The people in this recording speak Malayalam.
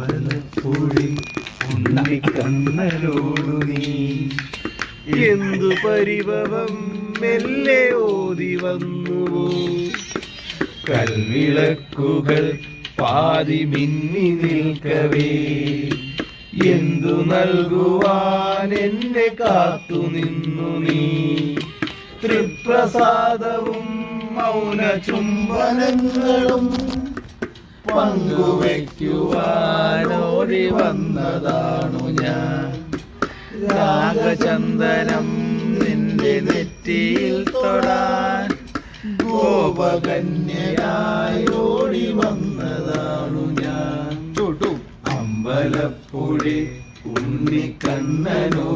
അമ്പലപ്പുഴി ഉണ്ണിക്കണ്ണനോടു നീ എന്തു പരിഭവം മെല്ലെ ഓതി വന്നുവോ. കൽവിളക്കുകൾ പാതി മിന്നി നിൽക്കവേ എന്തു നൽകുവാൻ എന്നെ കാത്തു നിന്നു നീ. തൃപ്രസാദവും മൗന ചുംബനങ്ങളും പങ്കുവയ്ക്കുവാനോടി വന്നതാണു ഞാൻ. രാഗചന്ദനം നിന്റെ നെറ്റിയിൽ തൊടാൻ ഗോപകന്യയായി ഓടി വന്നതാണു ഞാൻ. അമ്പലപ്പുഴി ഉണ്ണിക്കണ്ണനോ